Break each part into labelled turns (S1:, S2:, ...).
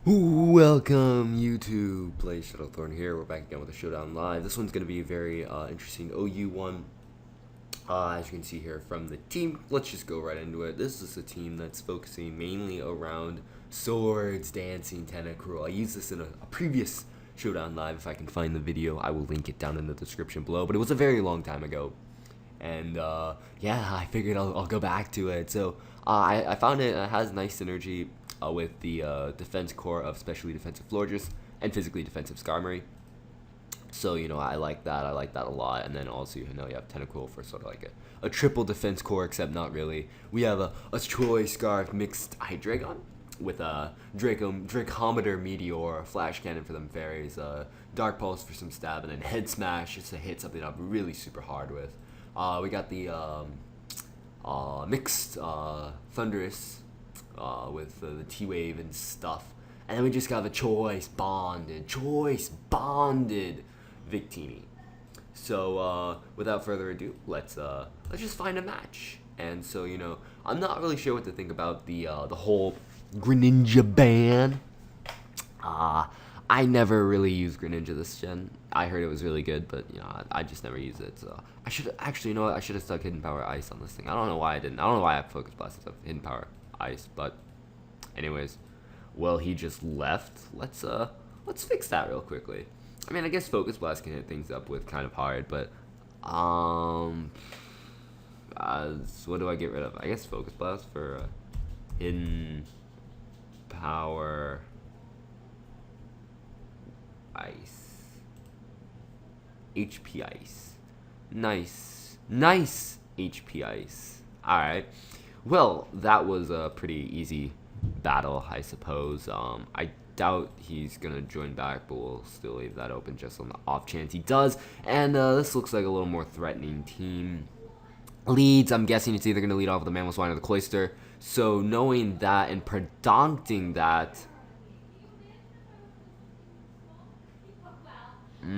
S1: Welcome YouTube, Play Shadowthorn here. We're back again with a Showdown Live. This one's going to be a very interesting OU one. As you can see here from the team, let's just go right into it. This is a team that's focusing mainly around swords, dancing, Tentacruel. I used this in a previous Showdown Live. If I can find the video, I will link it down in the description below. But it was a very long time ago. And yeah, I figured I'll go back to it. So I found it has nice synergy with the defense core of specially defensive Florges and physically defensive Skarmory. So, you know, I like that a lot. And then also, you know, you have Tentacruel for sort of like a triple defense core, except not really. We have a Troy Scarf mixed Hydreigon with a Draco Meteor, Flash Cannon for them fairies, Dark Pulse for some stab, and then Head Smash just to hit something up really super hard with. We got the mixed Thundurus with the T-Wave and stuff. And then we just got the choice bonded Victini. So without further ado, let's just find a match. And so, you know, I'm not really sure what to think about the whole Greninja ban. I never really used Greninja this gen. I heard it was really good, but you know, I just never used it. So I should actually, you know what? I should have stuck Hidden Power Ice on this thing. I don't know why I didn't. I don't know why I Focus Blast instead of Hidden Power Ice. But anyways, well, he just left. Let's fix that real quickly. I mean, I guess Focus Blast can hit things up with kind of hard, but what do I get rid of? I guess Focus Blast for Hidden Power Ice. HP Ice. Nice HP Ice. Alright. Well, that was a pretty easy battle, I suppose. I doubt he's gonna join back, but we'll still leave that open just on the off chance he does. And this looks like a little more threatening team. Leads, I'm guessing it's either gonna lead off with the Mammal Swine or the Cloister. So knowing that and predicting that, lead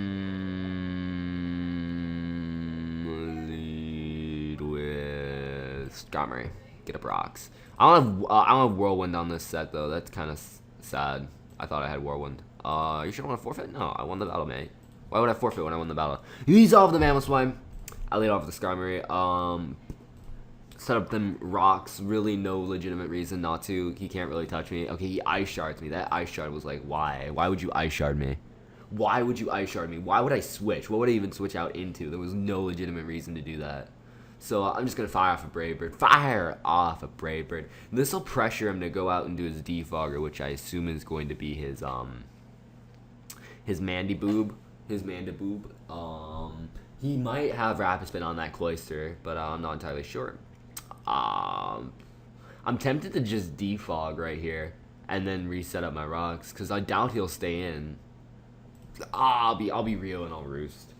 S1: with Skarmory. Get up rocks. I don't have Whirlwind on this set though. That's kind of sad. I thought I had Whirlwind. You sure I want to forfeit? No, I won the battle, mate. Why would I forfeit when I won the battle? He's off the Mammal Swine. I lead off with the Skarmory. Set up them rocks. Really no legitimate reason not to. He can't really touch me. Okay, he Ice Shards me. That Ice Shard was like, why? Why would you Ice Shard me? Why would you Ice Shard me? Why would I switch? What would I even switch out into? There was no legitimate reason to do that. So I'm just going to fire off a Brave Bird. Fire off a Brave Bird. This will pressure him to go out and do his Defogger, which I assume is going to be his Mandiboob. He might have Rapid Spin on that Cloister, but I'm not entirely sure. I'm tempted to just Defog right here and then reset up my rocks, because I doubt he'll stay in. I'll be real and I'll Roost.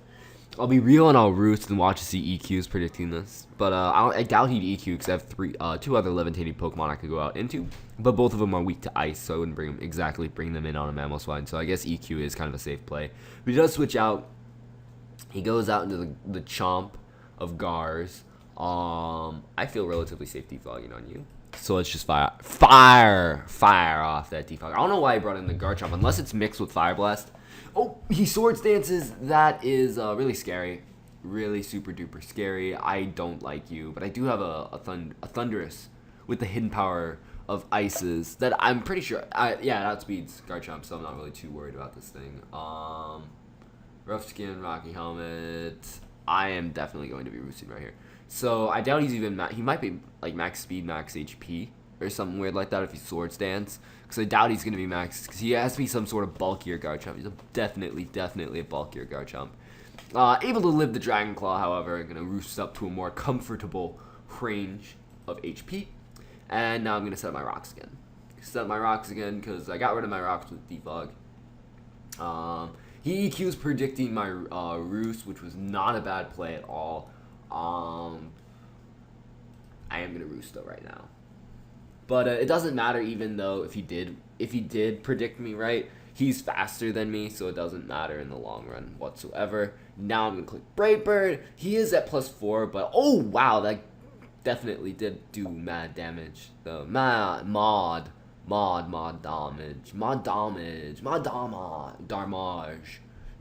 S1: I'll be real and I'll Roost and watch to see EQs predicting this. But I doubt he'd EQ because I have two other levitating Pokemon I could go out into. But both of them are weak to Ice, so I wouldn't bring them in on a Mammal Swine. So I guess EQ is kind of a safe play. But he does switch out. He goes out into the Chomp of Gars. I feel relatively safe defogging on you. So let's just fire off that defog. I don't know why he brought in the Garchomp unless it's mixed with Fire Blast. Oh, he Swords Dances. That is really scary. Really super duper scary. I don't like you, but I do have a Thundurus with the hidden power of Ices that I'm pretty sure. Yeah, that speeds Garchomp, so I'm not really too worried about this thing. Rough Skin, Rocky Helmet. I am definitely going to be roosting right here. So I doubt he's even he might be like max speed, max HP, or something weird like that if he Swords Dance. Because I doubt he's going to be max, because he has to be some sort of bulkier Garchomp. He's definitely a bulkier Garchomp. Able to live the Dragon Claw, however, going to roost up to a more comfortable range of HP. And now I'm going to set up my rocks again. Because I got rid of my rocks with Defog. He EQ's predicting my Roost, which was not a bad play at all. I am going to Roost though right now. But it doesn't matter, even though if he did predict me right, he's faster than me, so it doesn't matter in the long run whatsoever. Now I'm going to click Brave Bird. He is at +4, but oh wow, that definitely did do mad damage. The mod Mod damage.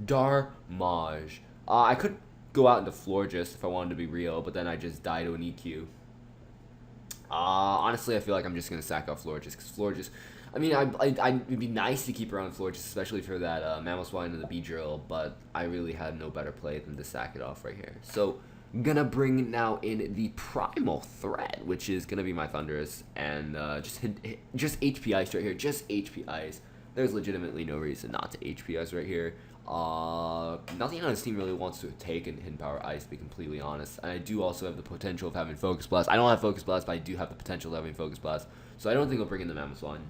S1: Darmage. I could go out into Florges if I wanted to be real, but then I just die to an EQ. Honestly, I feel like I'm just going to sack off Florges, because Florges, I mean, it'd be nice to keep around Florges, especially for that Mamoswine and the Beedrill, but I really had no better play than to sack it off right here. So, I'm going to bring now in the Primal Threat, which is going to be my Thundurus, and just HP Ice right here, just HP Ice. There's legitimately no reason not to HP Ice right here. Nothing on his team really wants to take and Hidden Power Ice, to be completely honest. And I do also have the potential of having Focus Blast. I don't have Focus Blast, but I do have the potential of having Focus Blast. So I don't think I'll bring in the Mamoswine.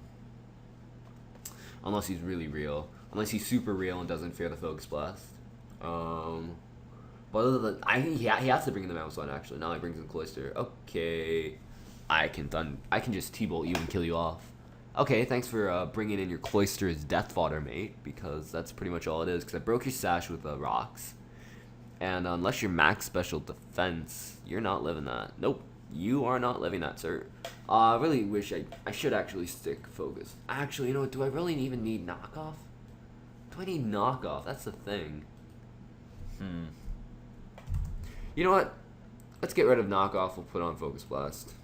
S1: Unless he's really real. Unless he's super real and doesn't fear the Focus Blast. But other than, I think he has to bring in the Mamoswine, actually. Now he brings in Cloyster. Okay. I can just T-Bolt you and kill you off. Okay, thanks for bringing in your Cloyster's Death Fodder, mate, because that's pretty much all it is, because I broke your Sash with rocks. And unless you're max special defense, you're not living that. Nope, you are not living that, sir. I really wish I should actually stick Focus. Actually, you know what, do I really even need Knockoff? Do I need Knockoff? That's the thing. You know what? Let's get rid of Knockoff, we'll put on Focus Blast.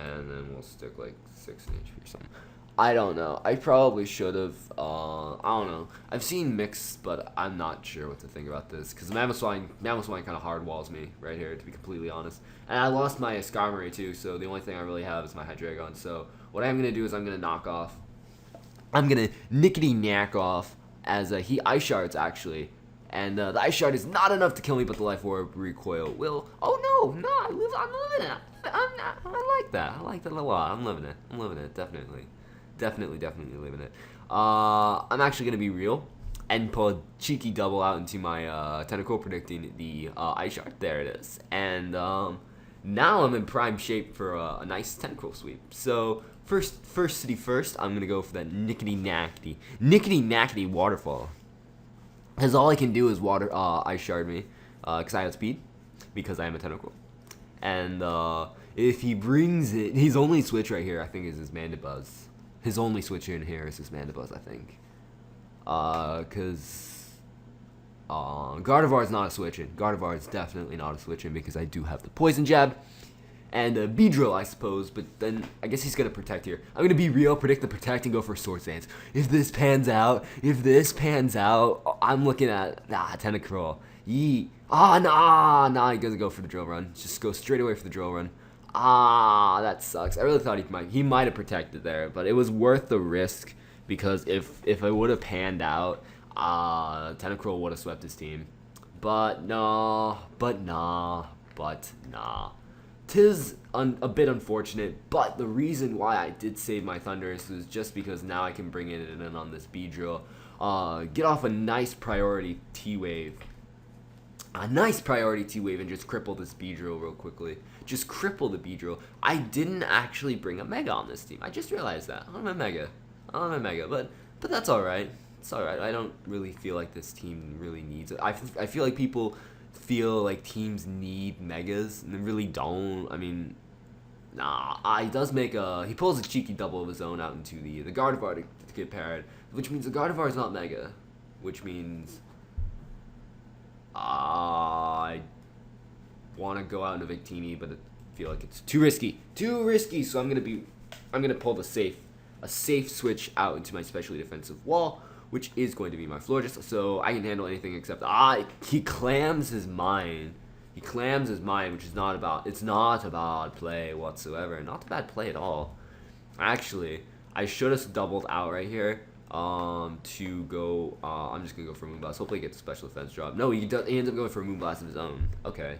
S1: And then we'll stick like 6 in HP or something. I don't know. I probably should have. I don't know. I've seen mixed, but I'm not sure what to think about this. Because Mamoswine kind of hard walls me right here, to be completely honest. And I lost my Skarmory too, so the only thing I really have is my Hydreigon. So what I'm going to do is I'm going to knock off. I'm going to nickety-knack off as he Ice Shards, actually. And the Ice Shard is not enough to kill me, but the Life Orb recoil will. Oh no, I'm living it. I like that. I like that a lot. I'm living it. Definitely living it. I'm actually gonna be real and pull a cheeky double out into my Tentacruel, predicting the Ice Shard. There it is. And now I'm in prime shape for a nice Tentacruel sweep. So first city first, I'm gonna go for that nickety-knackety Waterfall. Because all I can do is Ice Shard me, because I have speed, because I am a Tentacruel. And if he brings it, his only switch right here, I think, is his Mandibuzz. His only switch in here is his Mandibuzz, I think. Because Gardevoir is not a switch in. Gardevoir is definitely not a switch in, because I do have the Poison Jab. And Beedrill, I suppose, but then I guess he's going to Protect here. I'm going to be real, predict the Protect, and go for Swords Dance. If this pans out, I'm looking at, Tentacruel. Yeet. Nah, he doesn't go for the Drill Run. Just go straight away for the Drill Run. That sucks. I really thought he might have protected there, but it was worth the risk, because if it would have panned out, Tentacruel would have swept his team. But nah. 'Tis a bit unfortunate, but the reason why I did save my Thundurus was just because now I can bring it in on this Beedrill, get off a nice priority T-Wave. And just cripple this Beedrill real quickly. Just cripple the Beedrill. I didn't actually bring a Mega on this team. I just realized that. I don't have a Mega, but that's alright. It's alright. I don't really feel like this team really needs it. I feel like people feel like teams need Megas, and they really don't. I mean, he does make he pulls a cheeky double of his own out into the Gardevoir to get paired, which means the Gardevoir is not Mega, which means I want to go out into Victini, but I feel like it's too risky, so I'm gonna pull a safe switch out into my specially defensive wall, which is going to be my Florges, so I can handle anything except, he clams his mind, which is not about, it's not a bad play whatsoever, not a bad play at all. Actually, I should have doubled out right here, to go, I'm just gonna go for a Moonblast, hopefully he gets a special defense drop. No, he ends up going for a Moonblast of his own. Okay.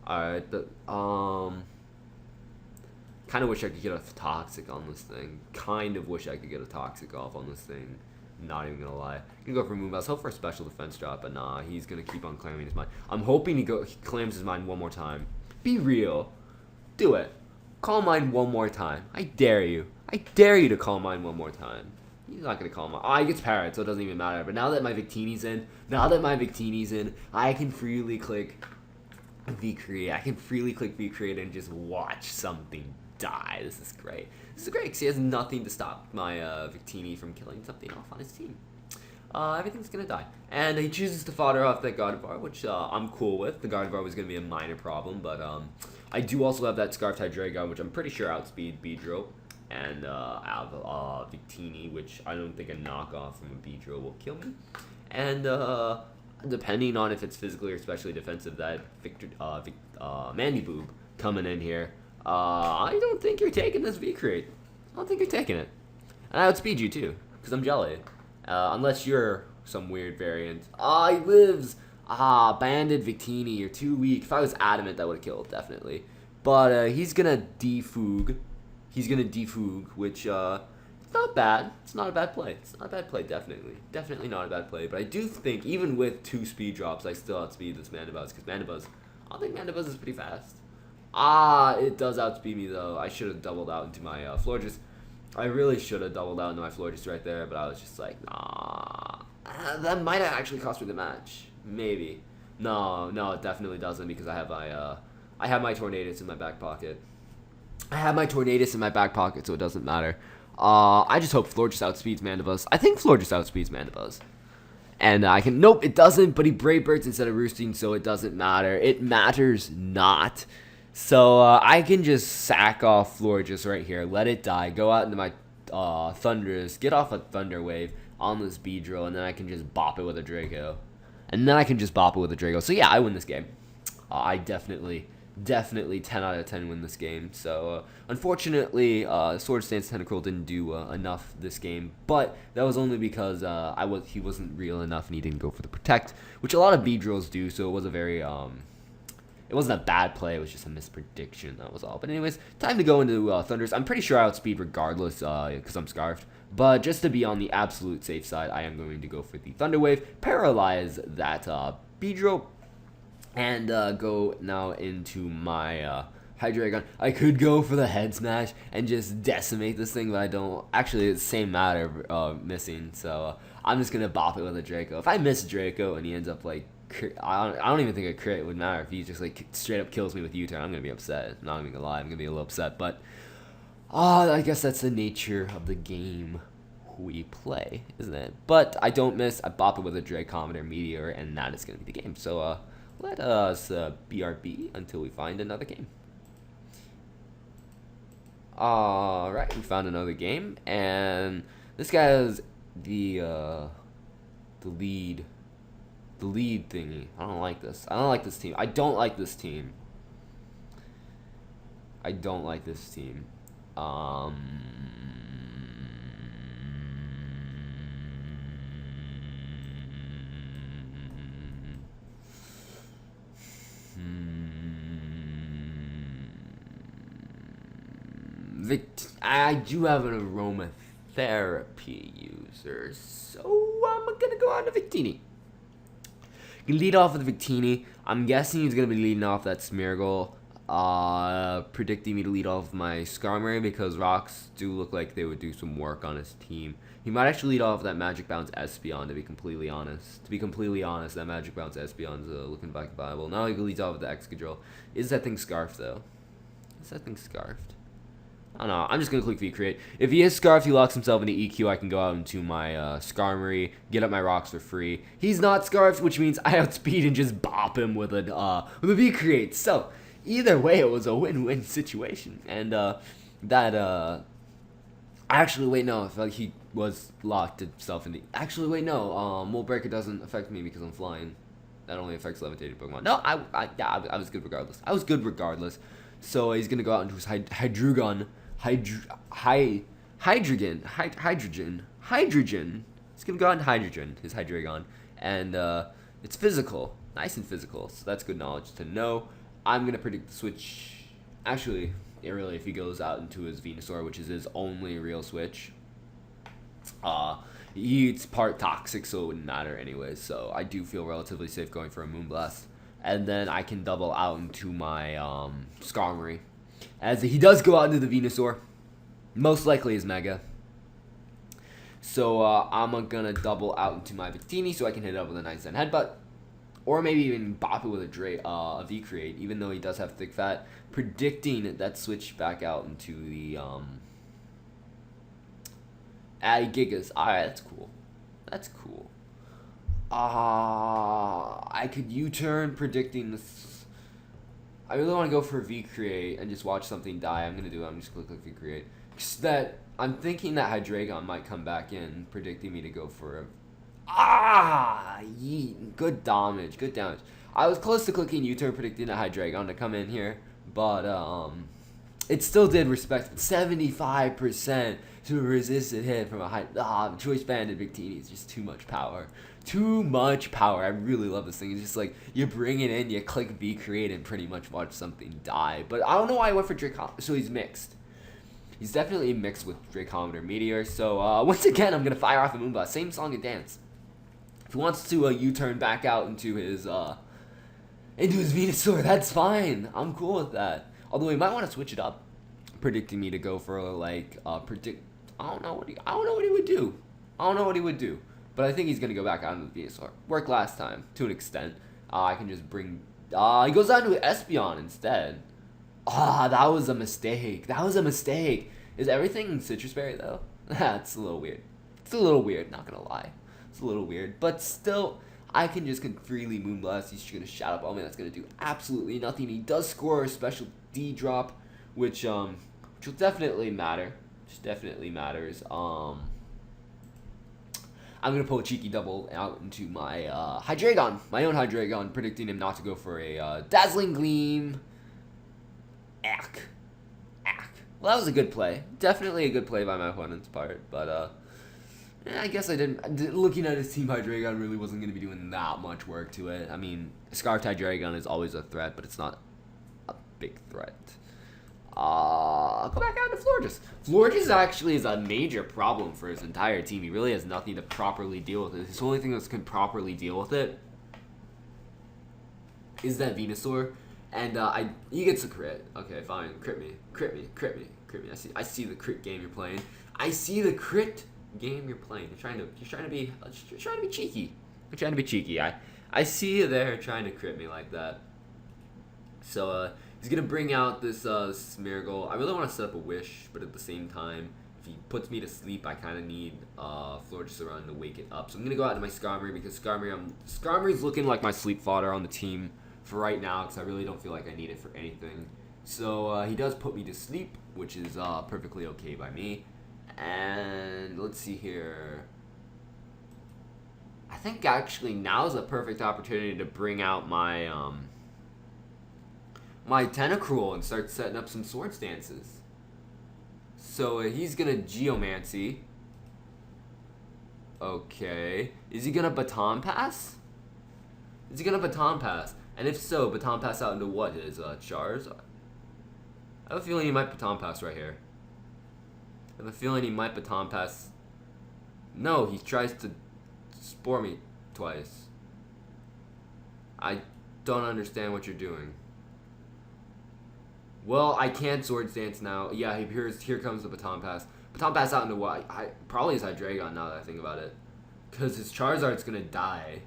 S1: Alright, kind of wish I could get a Toxic on this thing. Not even gonna lie. You can go for Moonblast, hope for a special defense drop, but nah, he's gonna keep on claiming his mind. I'm hoping he claims his mind one more time. Be real. Do it. Call mine one more time. I dare you. To call mine one more time. He's not gonna call mine. He gets parried, so it doesn't even matter. But now that my Victini's in, I can freely click V-Create. I can freely click V-Create and just watch something die. This is great. This is great because he has nothing to stop my Victini from killing something off on his team. Everything's gonna die. And he chooses to fodder off that Gardevoir, which I'm cool with. The Gardevoir was gonna be a minor problem, but I do also have that Scarfed Hydreigon, which I'm pretty sure outspeed Beedrill. And I have Victini, which I don't think a knockoff from a Beedrill will kill me. And depending on if it's physically or specially defensive, that Mandiboob coming in here, I don't think you're taking this V-Create. I don't think you're taking it. And I outspeed you too, because I'm jelly. Unless you're some weird variant. He lives! Banded Victini, you're too weak. If I was adamant, that would have killed, definitely. But he's gonna defog. He's gonna defog, which it's not bad. It's not a bad play. It's not a bad play, definitely. Definitely not a bad play. But I do think, even with 2 speed drops, I still outspeed this Mandibuzz, because Mandibuzz, I don't think Mandibuzz is pretty fast. It does outspeed me, though. I should have doubled out into my Florges. I really should have doubled out into my Florges right there, but I was just like, nah. That might have actually cost me the match. Maybe. No, it definitely doesn't, because I have my Tornadus in my back pocket. I have my Tornadus in my back pocket, so it doesn't matter. I just hope Florges outspeeds Mandibuzz. I think Florges outspeeds Mandibuzz. And I can... Nope, it doesn't, but he Brave Birds instead of roosting, so it doesn't matter. It matters not. So I can just sack off Florges right here, let it die, go out into my Thundurus, get off a Thunder Wave on this Beedrill, and then I can just bop it with a Draco. So yeah, I win this game. I definitely 10 out of 10 win this game. So unfortunately, Swords Dance Tentacruel didn't do enough this game, but that was only because he wasn't real enough and he didn't go for the Protect, which a lot of Beedrills do. So it was a very it wasn't a bad play, it was just a misprediction, that was all. But anyways, time to go into Thundurus. I'm pretty sure I outspeed regardless, because I'm Scarfed. But just to be on the absolute safe side, I am going to go for the Thunder Wave, paralyze that Beedrill, and go now into my Hydreigon. I could go for the Head Smash and just decimate this thing, but I don't. Actually, it's the same matter missing, so I'm just going to bop it with a Draco. If I miss Draco and he ends up like... I don't even think a crit would matter. If he just like straight up kills me with U-turn, I'm gonna be upset. I'm not even gonna lie, I'm gonna be a little upset. But I guess that's the nature of the game we play, isn't it? But I don't miss. I bop it with a Draco Meteor, and that is gonna be the game. So let us BRB until we find another game. Alright, we found another game, and this guy has the lead thingy. I don't like this. I don't like this team. I don't like this team. I do have an Aromatherapy user, so I'm gonna go on to Victini. Lead off with Victini. I'm guessing he's going to be leading off that Smeargle. Predicting me to lead off my Skarmory because rocks do look like they would do some work on his team. He might actually lead off that Magic Bounce Espeon, to be completely honest. That Magic Bounce Espeon's looking back viable. Now he leads off with the Excadrill. Is that thing Scarfed, though? I don't know. I'm just going to click V-Create. If he is Scarfed, he locks himself into EQ. I can go out into my Skarmory, get up my rocks for free. He's not Scarfed, which means I outspeed and just bop him with a V-Create. So, either way, it was a win-win situation. And actually, wait, no. I feel like he was locked himself in the... Actually, wait, no. Mold Breaker doesn't affect me because I'm flying. That only affects levitated Pokemon. No, I was good regardless. So he's going to go out into his Hydreigon. Hydrogen. It's gonna go on hydrogen, his Hydreigon, and it's physical, nice and physical. So that's good knowledge to know. I'm gonna predict the switch. Actually, really, if he goes out into his Venusaur, which is his only real switch, it's part toxic, so it wouldn't matter anyway. So I do feel relatively safe going for a Moonblast, and then I can double out into my Skarmory. As he does go out into the Venusaur, most likely is Mega. So I'm gonna double out into my Victini so I can hit it up with a nice Zen Headbutt. or maybe even bop it with a V-Create, even though he does have Thick Fat, predicting that switch back out into the Gigas. Alright, that's cool. That's cool. I could U-turn, predicting this. I really want to go for a V-Create and just watch something die. I'm going to do it. I'm just going to click V-Create. I'm thinking that Hydreigon might come back in, predicting me to go for a... Yeet. Good damage. Good damage. I was close to clicking U-turn, predicting that Hydreigon to come in here, but it still did respect 75% to a resisted hit from a Choice Banded Victini. It's just too much power. Too much power. I really love this thing. It's just like, you bring it in, you click V-Create, and pretty much watch something die. But I don't know why I went for Draco. So he's mixed. He's definitely mixed with Draco Meteor. So once again, I'm going to fire off a Moonblast. Same song and dance. If he wants to U-turn back out into his Venusaur, that's fine. I'm cool with that. Although he might want to switch it up, predicting me to go for like I don't know what he would do. But I think he's gonna go back out into the Venusaur. Worked last time to an extent. I can just bring. He goes down to an Espeon instead. That was a mistake. Is everything Citrus Berry though? That's a little weird. It's a little weird. Not gonna lie. It's a little weird, but still. I can just freely Moonblast. He's going to Shadow Ball me. That's going to do absolutely nothing. He does score a special D drop, which will definitely matter. Which definitely matters. I'm going to pull a cheeky double out into my Hydreigon. My own Hydreigon, predicting him not to go for a Dazzling Gleam. Ack. Well, that was a good play. Definitely a good play by my opponent's part, but I guess I didn't. Looking at his team, Hydreigon really wasn't going to be doing that much work to it. I mean, Scarf Hydreigon is always a threat, but it's not a big threat. I'll go back out to Florges. Florges actually is a major problem for his entire team. He really has nothing to properly deal with it. His only thing that can properly deal with it is that Venusaur, and he gets a crit. Okay, fine. Crit me. I see the crit game you're playing. You're trying to be cheeky. I see you there trying to crit me like that. So he's gonna bring out this Smeargle. I really want to set up a Wish, but at the same time, if he puts me to sleep, I kind of need Florges around to wake it up. So I'm gonna go out to my Skarmory because Skarmory's looking like my sleep fodder on the team for right now because I really don't feel like I need it for anything. So he does put me to sleep, which is perfectly okay by me. And let's see here. I think actually now is a perfect opportunity to bring out my my Tentacruel and start setting up some Swords Dances. So he's gonna Geomancy. Okay. Is he gonna Baton Pass? And if so, Baton Pass out into what? His Charizard? I have a feeling he might Baton Pass right here. I have a feeling he might Baton Pass. No, he tries to Spore me twice. I don't understand what you're doing. Well, I can't Swords Dance now. Yeah, here comes the Baton Pass. Baton Pass out into what? Probably his Hydreigon now that I think about it. Because his Charizard's going to die.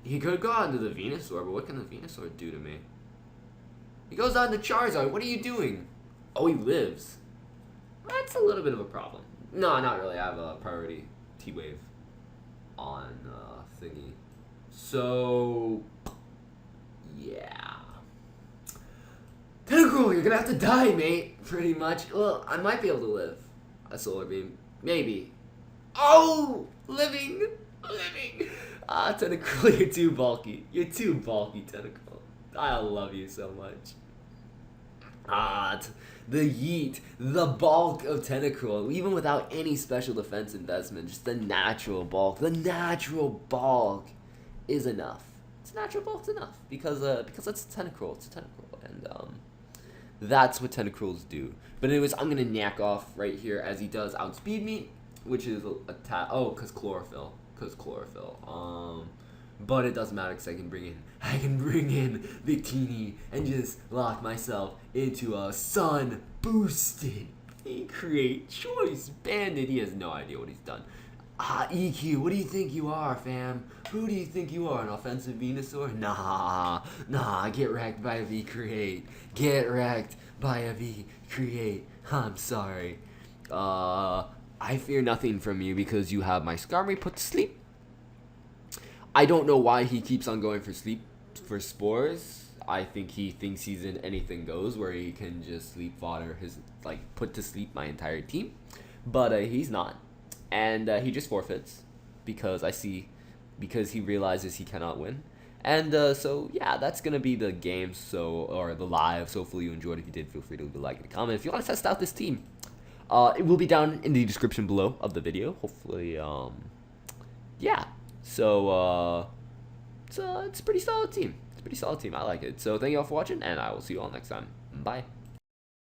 S1: He could go out into the Venusaur, but what can the Venusaur do to me? He goes out into Charizard. What are you doing? Oh, he lives. That's a little bit of a problem. No, not really. I have a priority T-Wave on thingy. So, yeah. Tentacruel, you're gonna have to die, mate. Pretty much. Well, I might be able to live a Solar Beam. Maybe. Oh! Living! Tentacruel, you're too bulky. Tentacruel. I love you so much. The yeet, the bulk of Tentacruel, even without any special defense investment, just the natural bulk. The natural bulk is enough. It's natural bulk's enough because it's Tentacruel. It's a Tentacruel, and that's what Tentacruels do. But anyways, I'm gonna knack off right here as he does outspeed me, which is a cause chlorophyll. But it doesn't matter because I can bring in Victini and just lock myself into a sun boosted V-Create Choice Banded. He has no idea what he's done. EQ, what do you think you are, fam? Who do you think you are, an offensive Venusaur? Nah, get wrecked by a V-Create. Get wrecked by a V-Create. I'm sorry. I fear nothing from you because you have my Skarmory put to sleep. I don't know why he keeps on going for sleep for spores. I think he thinks he's in anything goes where he can just sleep fodder his, like, put to sleep my entire team. But he's not. And he just forfeits because he realizes he cannot win. And so yeah, that's gonna be the game, or the live. So hopefully you enjoyed. If you did, feel free to leave a like and a comment. If you want to test out this team, it will be down in the description below of the video. Hopefully, yeah. So it's a pretty solid team. It's a pretty solid team. I like it. So thank you all for watching, and I will see you all next time. Bye.